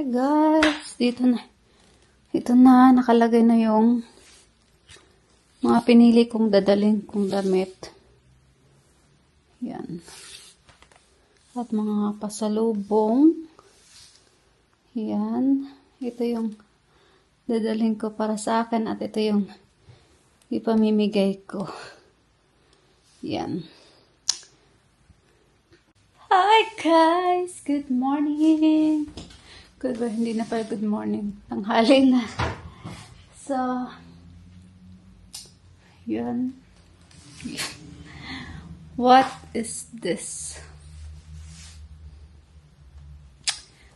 guys, ito na, nakalagay na yung mga pinili kong dadalhin kong damit. Yan. At mga pasalubong. Yan. Ito yung dadalhin ko para sa akin at ito yung ipamimigay ko. Yan. Hi guys! Good morning! Good ba? Hindi na pala good morning. Tanghali na. So, yun. What is this?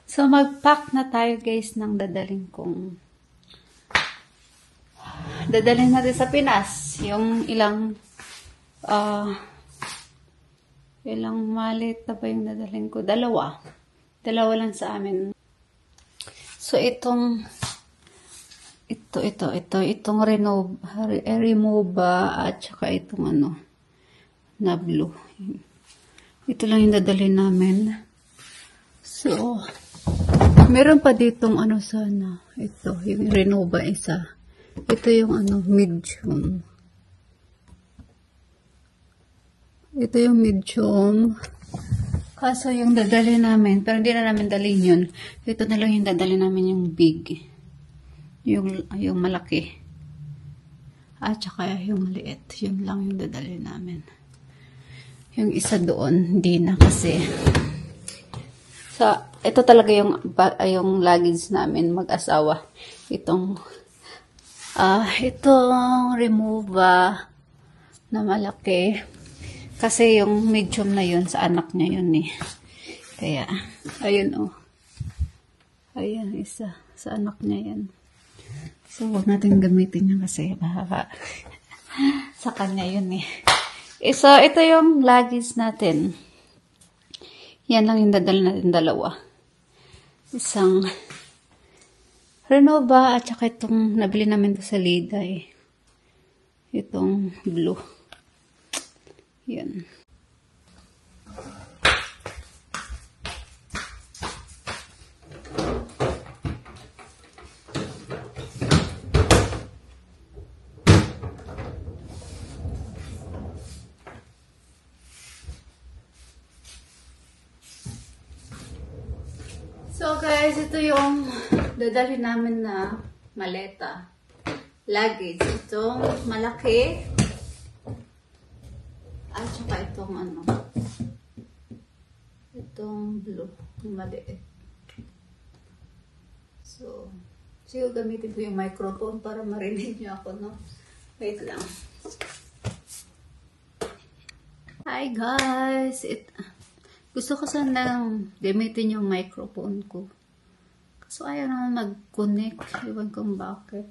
So, mag-pack na tayo guys ng dadalhin natin sa Pinas. Yung ilang malit na ba yung dadalhin ko? Dalawa lang sa amin. So, itong Remova at saka itong na blue. Ito lang yung dadalhin namin. So, meron pa ditong sana. Ito, yung Renova isa. Ito yung medium. Ito yung medium. Kaso yung dadali namin, pero hindi na namin dalhin yun. Ito na lang yung dadali namin yung big. Yung malaki. At saka yung maliit. Yun lang yung dadali namin. Yung isa doon, hindi na kasi. So, ito talaga yung luggage namin mag-asawa. Itong Remova na malaki. Kasi yung medium na yun, sa anak niya yun eh. Kaya, ayun Ayan, isa. Sa anak niya yan. So, huwag natin gamitin yan kasi baka sa kanya yun eh. So, ito yung luggage natin. Yan lang yung dadala natin, dalawa. Isang Renova at saka itong nabili namin to sa Liday. Itong blue. Yan. So guys, ito yung dadalhin namin na maleta. Luggage. Itong malaki. At saka itong itong blue, yung maliit. So, siguro gamitin ko yung microphone para marinig niyo ako, no? Wait lang. Hi guys! Gusto ko sanang gamitin yung microphone ko. Kaso ayaw naman mag-connect. Iwan kong bakit.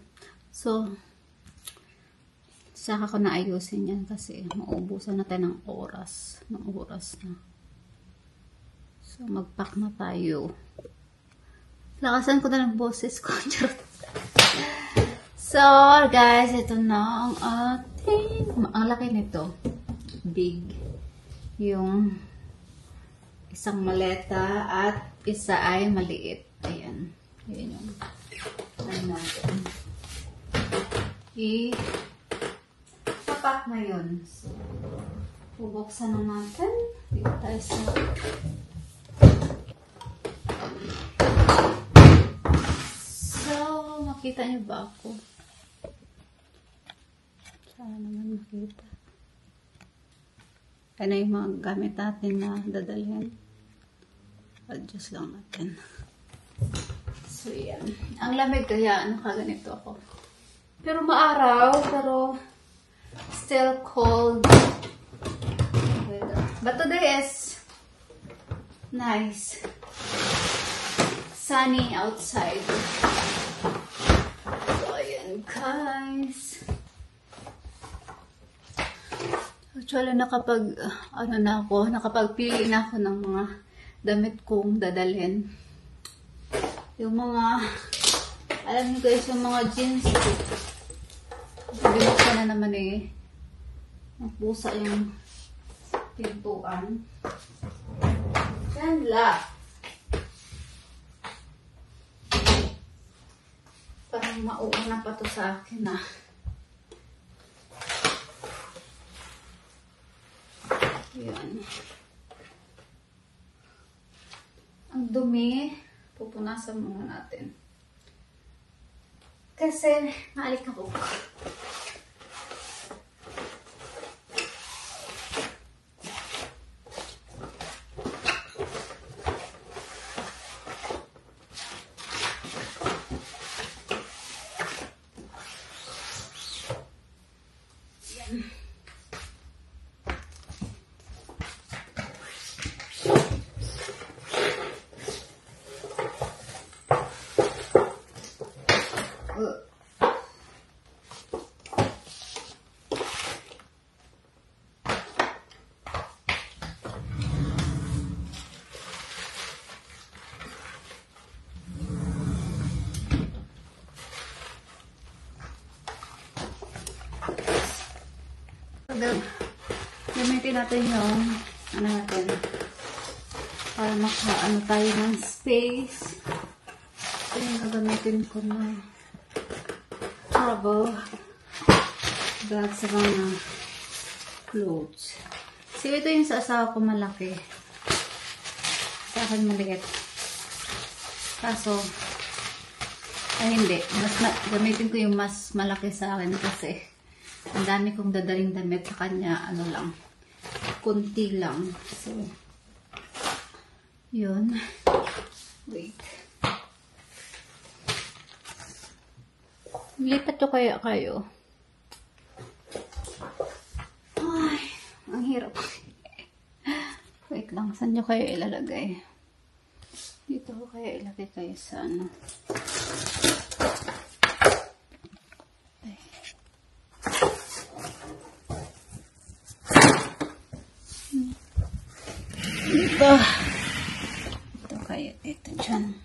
So, saka ko na ayusin yan kasi maubusan na tayo ng oras. Na. So, mag-pack na tayo. Lakasan ko na ng boses ko. So, guys, ito na ang ating... Ang laki nito. Big. Yung isang maleta at isa ay maliit. Ayan. Ayan yung natin. Pack na yun. So, bubuksan na natin. Dito tayo sa... So, makita niyo ba ako? Sana naman makita. Ano yung mga gamit natin na dadalhin. Adjust lang natin. So, yan. Ang lamig kaya nakaganito ako. Pero maaraw, pero still cold. But today is nice. Sunny outside. So, ayan guys. Actually, nakapagpili na ako ng mga damit kong dadalhin. Yung mga, alam niyo guys, yung mga jeans. Binuksan na naman eh. Nagpusa yung pintuan. Ganda. Parang mauuna pa to sa akin ah. Yan. Ang dumi. Pupunasan muna natin. Kasi, naalik ako. Gamitin natin yung ano natin para makaano tayo ng space. Ito yung gagamitin ko na travel bag sa mga clothes. So ito yung sa asawa ko malaki. Sa akin maliit. Kaso ay hindi. Gamitin ko yung mas malaki sa akin kasi ang dami kong dadaling damit sa kanya, ano lang, kunti lang. So, yun. Wait. Lipat ko kaya kayo. Ay, ang hirap. Wait lang, saan nyo kayo ilalagay? Dito ko kaya ilagay kayo sa ano. Ito kaya dito dyan.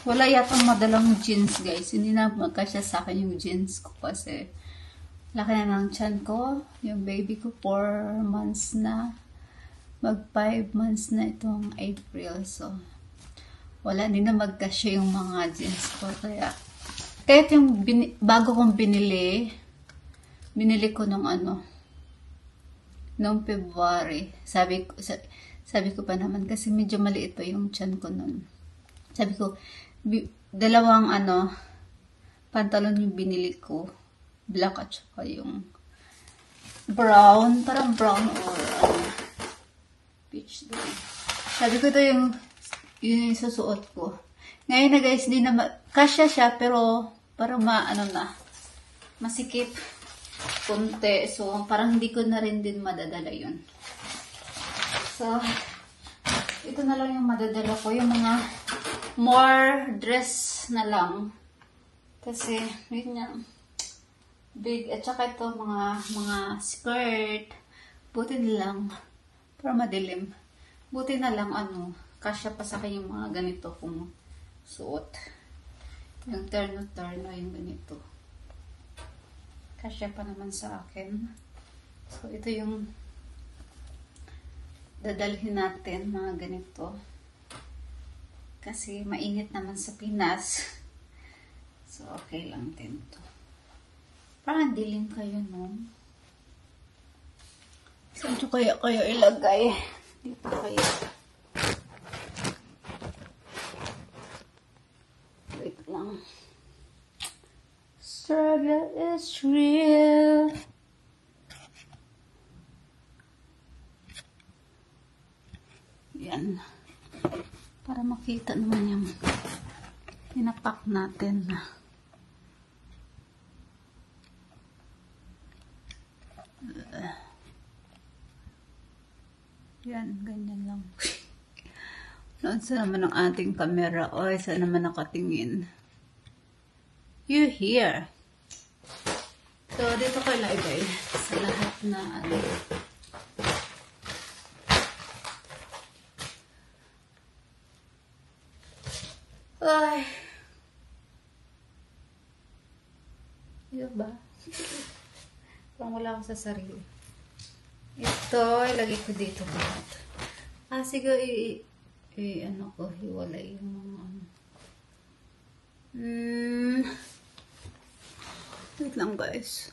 Wala yatang madalang jeans guys. Hindi na magkasya sa akin yung jeans ko kasi laki na ng tiyan ko. Yung baby ko 4 months na. Mag 5 months na itong April. So, wala din na magkasya yung mga jeans ko. Kaya yung bago kong binili ko nung ano, noong February. Sabi ko pa naman kasi medyo maliit pa yung tiyan ko noon. Sabi ko, dalawang ano, pantalon yung binili ko. Black at saka yung brown. Parang brown or peach din. Sabi ko ito yung susuot ko. Ngayon na guys, di na kasya siya pero parang masikip. Kunti. So, parang hindi ko na rin din madadala yun. So, ito na lang yung madadala ko. Yung mga more dress na lang. Kasi, yun yan. Big. At saka ito, mga skirt. Buti na lang. Para madilim. Buti na lang, kasya pa sa akin yung mga ganito kung suot. Yung terno-terno, yung ganito. Kasya pa naman sa akin. So, ito yung dadalhin natin, mga ganito. Kasi mainit naman sa Pinas. So, okay lang din to. Parang dilim kayo, no? Saan ito kaya kayo ilagay? Dito kayo. Wait lang. Struggle is real. Yan. Para makita naman yung pinapak natin na. Yan, ganyan lang. Saan naman ang ating camera? Oy, saan naman nakatingin? You here. So, dito ko ilagay sa lahat na Ay. Diba? Parang wala ako sa sarili. Ito, ilagay ko dito. Sige, ano ko, hiwalay yung mga ano. Wait lang guys.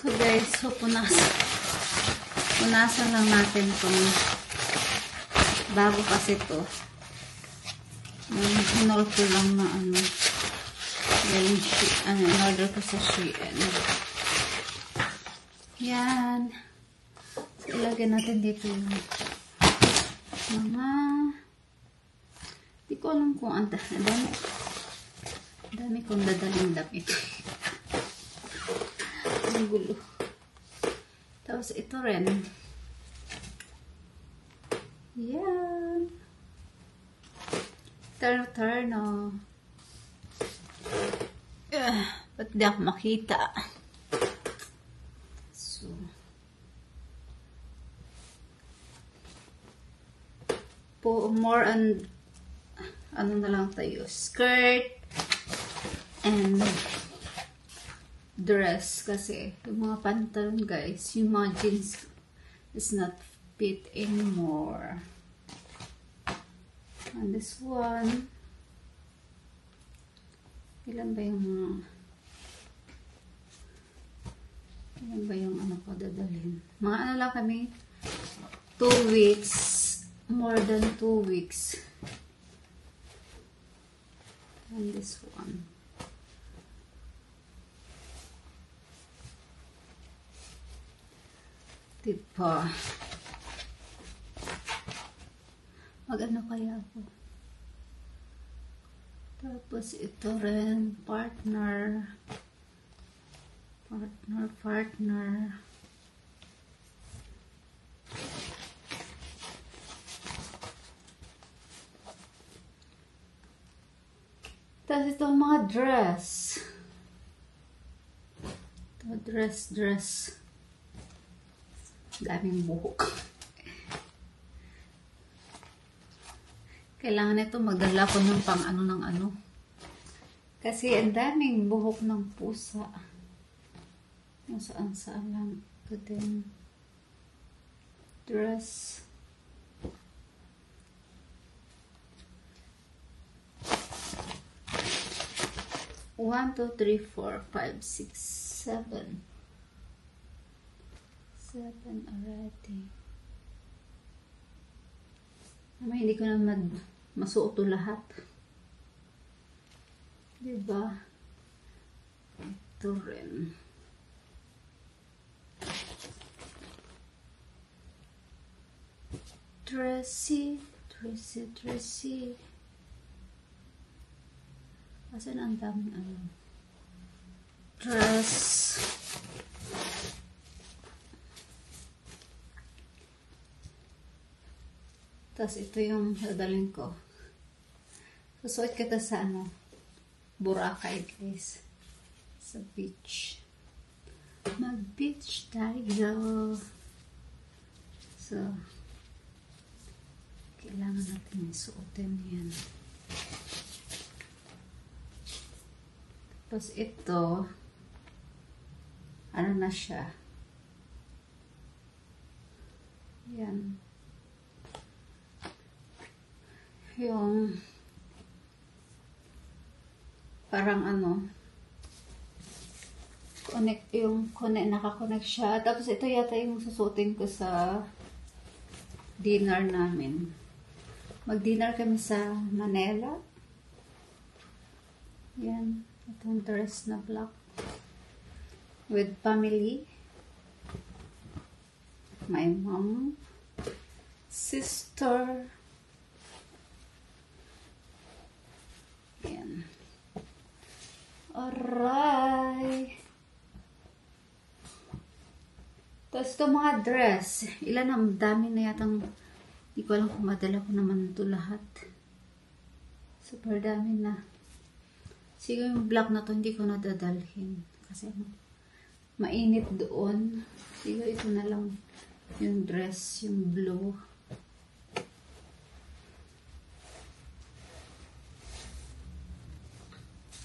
So guys, so punasan lang natin itong bago kasi to. Hinol ko lang na ano. Galing in-order ko sa Shein. Yan. So, ilagay natin dito yung mga di ko alam kung ang dami kong dadaling damit. Ang gulo. Tapos ito rin. Yan. Turno. Ba't di ako makita? So, more on ano na lang tayo, skirt and dress kasi yung mga pantalon guys, yung mga jeans is not fit anymore. And this one, ilan ba yung ano ko dadalhin? Mga ano lang kami, 2 weeks, more than 2 weeks. And this one. Diba? Mag-ano kaya ako? Tapos ito rin, partner. Tapos ito mga dress. Ito dress. Daming buhok. Kailangan ito magdala ko ng pang ano ng ano. Kasi ang daming buhok ng pusa. Saan lang. Ito din. Dress. One, two, three, four, five, six, 7. 7 already. Hindi ko na masuot lahat. Diba? Ito rin. Dressy. Asan ang daming ano? Dress. Tapos ito yung dadalhin ko. Susuot kita sa ano? Boracay guys. Sa beach. Mag-beach tayo. So, kailangan natin isuotin yan. Tapos ito, ano na siya? Yan. Yung parang ano, nakakonect siya. Tapos ito yata yung susuotin ko sa dinner namin. Mag-dinner kami sa Manila. Yan. Itong dress na black. With family. My mom. Sister. Yan. Alright. Tapos ito mga dress. Ilan ang dami na yatang, hindi ko alam kung madala ko naman ito lahat. Super dami na. Siguro yung black na to hindi ko nadadalhin. Kasi mainit doon. Siguro ito na lang yung dress, yung blue.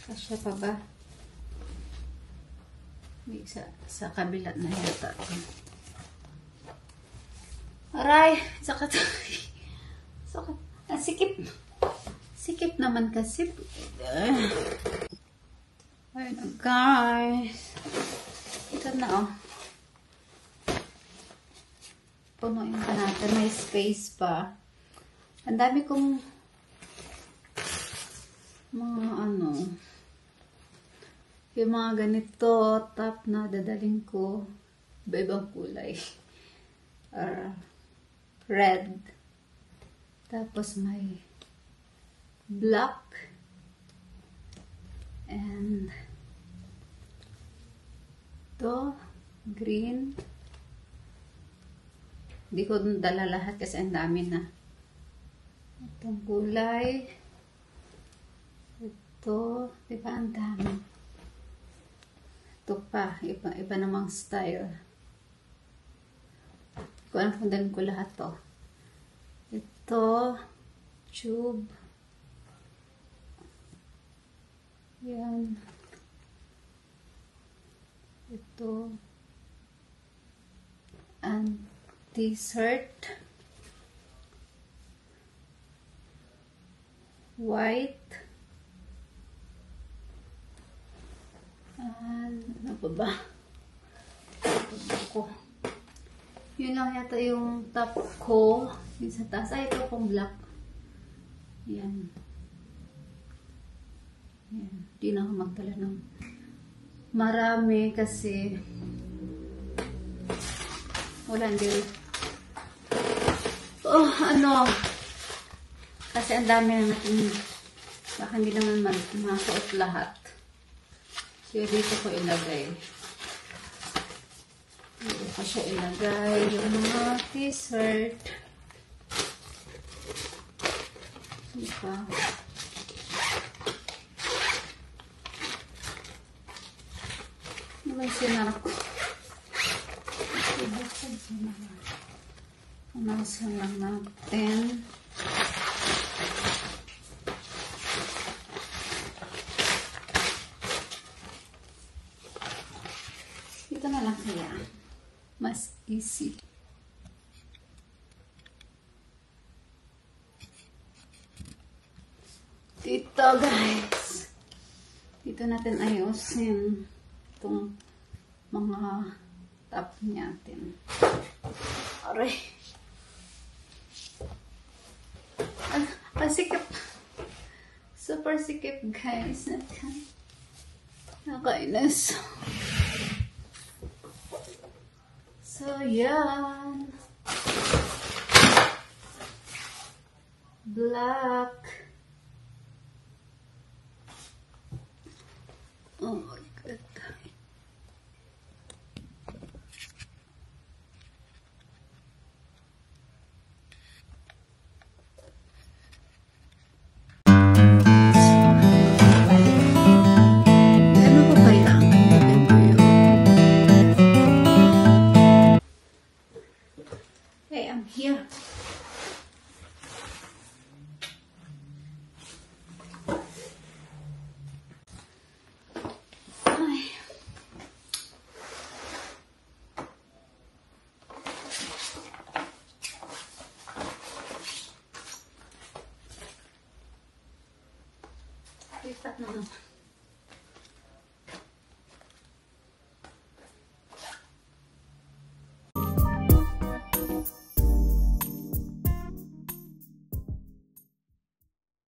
Kasya pa ba? May sa kabilat na yata ito. Aray! Sakit Sikip. Sikip naman kasi. Ayun, guys. Ito na, oh. Punuin pa natin. May space pa. Ang dami kong mga ano, yung mga ganito top na dadaling ko. Iba-ibang kulay. Red. Tapos may black. And ito, green. Hindi ko dala lahat kasi ang dami na. Itong kulay. Ito, diba ang dami. Ito pa, iba namang style. Kung ano pundan ko lahat to. Ito, tube. Yan. Ito. And t-shirt. White. Ano pa ba? Ko. Yun lang yata yung top ko. Yung sa taas. Ay, ito pong black. Yan. Yan. Di na ako magdala ng marami kasi wala din. Oh, ano. Kasi ang dami na natin. Baka hindi naman masuot lahat. Kaya dito ko ilagay. Dito ko siya ilagay yung mga t-shirt. Diba? Ano sinar ko? Punasan lang natin. Ito na lang kaya. Mas easy. Dito guys. Dito natin ayusin itong mga top natin. Aray. Sikip. Super sikip guys. Nakainis. So, yan. Black. Oh my God. Ano ba kaya ang gagawin ko yun? Hey, I'm here. Ay. Lipat na naman.